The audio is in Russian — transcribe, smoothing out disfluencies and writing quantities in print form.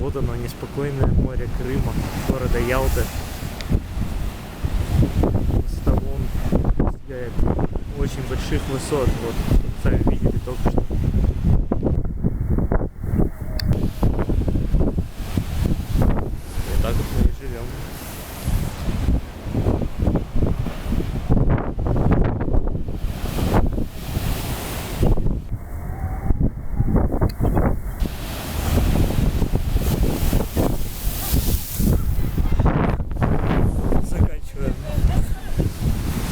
Вот оно, неспокойное море Крыма, города Ялты. С того достигает очень больших высот. Вот, сами видели только что. И так вот мы и живем.